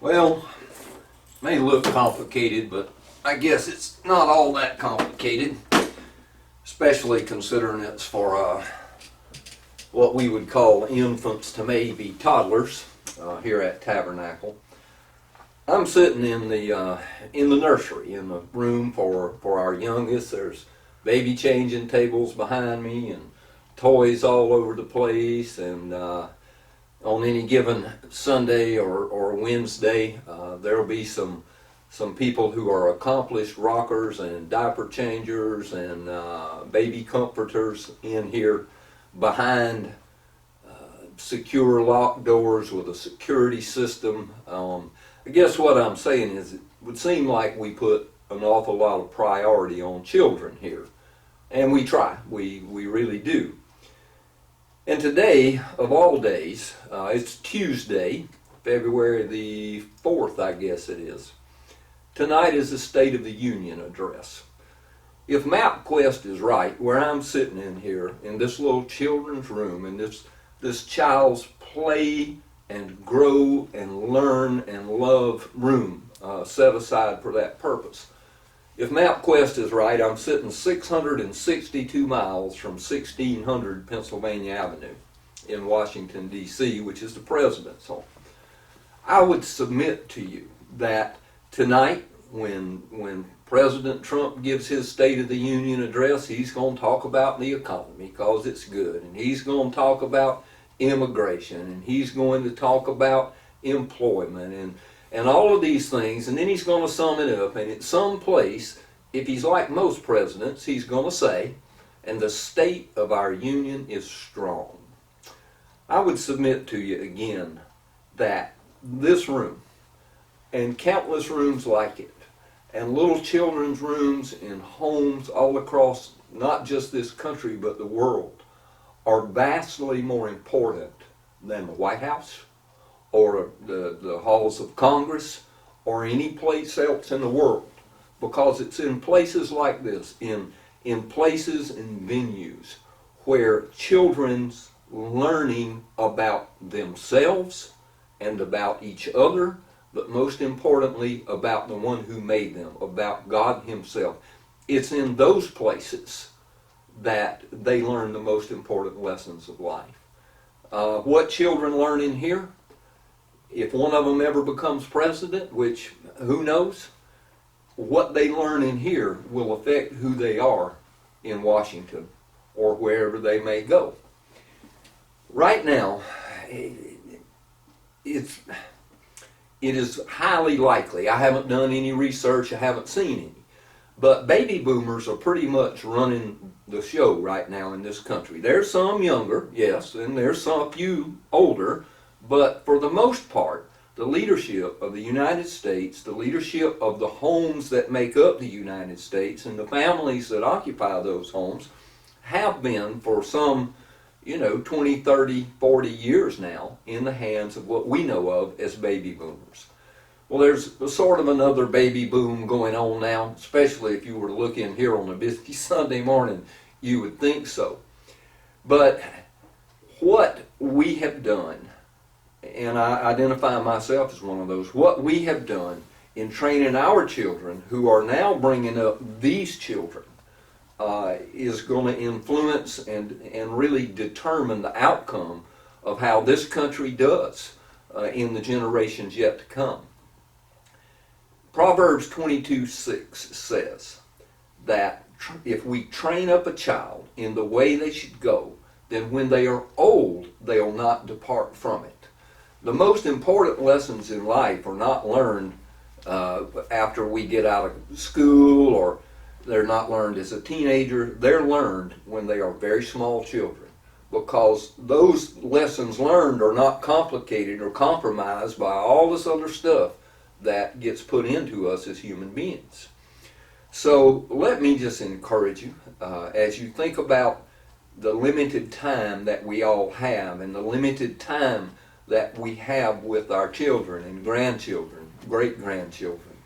Well, may look complicated, but I guess it's not all that complicated, especially considering it's for what we would call infants to maybe toddlers here at Tabernacle. I'm sitting in the nursery, in the room for our youngest. There's baby changing tables behind me and toys all over the place, and on any given Sunday or Wednesday, there'll be some people who are accomplished rockers and diaper changers and baby comforters in here behind secure locked doors with a security system. I guess what I'm saying is it would seem like we put an awful lot of priority on children here. And we try. We really do. And today, of all days, it's Tuesday, February the 4th, I guess it is. Tonight is the State of the Union address. If MapQuest is right, where I'm sitting in here, in this little children's room, in this child's play and grow and learn and love room set aside for that purpose. If MapQuest is right, I'm sitting 662 miles from 1600 Pennsylvania Avenue in Washington, D.C., which is the President's home. I would submit to you that tonight, when President Trump gives his State of the Union address, he's going to talk about the economy because it's good, and he's going to talk about immigration, and he's going to talk about employment, and all of these things, and then he's going to sum it up, and at some place, if he's like most presidents, he's going to say, and the state of our union is strong. I would submit to you again that this room, and countless rooms like it, and little children's rooms in homes all across not just this country but the world, are vastly more important than the White House or the halls of Congress or any place else in the world, because it's in places like this, in places and venues where children's learning about themselves and about each other, but most importantly about the one who made them, about God himself. It's in those places that they learn the most important lessons of life. What children learn in here, if one of them ever becomes president, which who knows, what they learn in here will affect who they are in Washington or wherever they may go. Right now, it is highly likely, I haven't done any research, I haven't seen any, but baby boomers are pretty much running the show right now in this country. There's some younger, yes, and there's some few older, but for the most part, the leadership of the United States, the leadership of the homes that make up the United States, and the families that occupy those homes have been for some 20, 30, 40 years now in the hands of what we know of as baby boomers. Well, there's sort of another baby boom going on now, especially if you were to look in here on a busy Sunday morning, you would think so. But what we have done, and I identify myself as one of those, what we have done in training our children who are now bringing up these children is going to influence and really determine the outcome of how this country does in the generations yet to come. Proverbs 22:6 says that if we train up a child in the way they should go, then when they are old, they'll not depart from it. The most important lessons in life are not learned after we get out of school, or they're not learned as a teenager. They're learned when they are very small children, because those lessons learned are not complicated or compromised by all this other stuff that gets put into us as human beings. So let me just encourage you, as you think about the limited time that we all have and the limited time that we have with our children and grandchildren, great-grandchildren,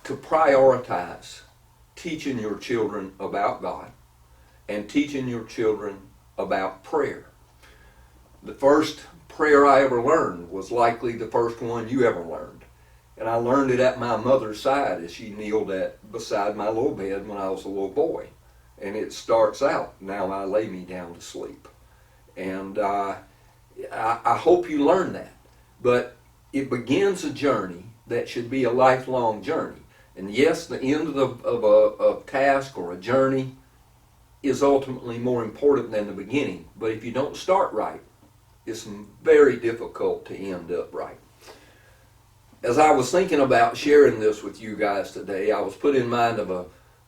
to prioritize teaching your children about God and teaching your children about prayer. The first prayer I ever learned was likely the first one you ever learned. And I learned it at my mother's side as she kneeled beside my little bed when I was a little boy. And it starts out, now I lay me down to sleep. And I hope you learn that. But it begins a journey that should be a lifelong journey. And yes, the end of a task or a journey is ultimately more important than the beginning. But if you don't start right, it's very difficult to end up right. As I was thinking about sharing this with you guys today, I was put in mind of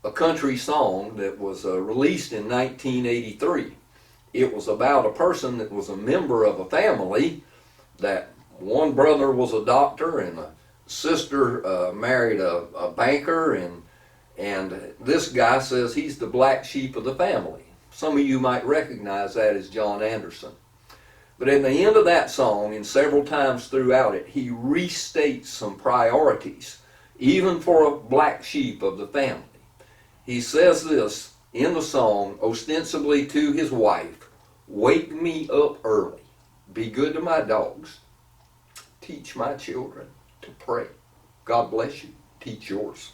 a country song that was released in 1983. It was about a person that was a member of a family that one brother was a doctor and a sister married a banker, and this guy says he's the black sheep of the family. Some of you might recognize that as John Anderson. But at the end of that song, and several times throughout it, he restates some priorities, even for a black sheep of the family. He says this in the song, ostensibly to his wife, "Wake me up early, be good to my dogs, teach my children to pray. God bless you, teach yours."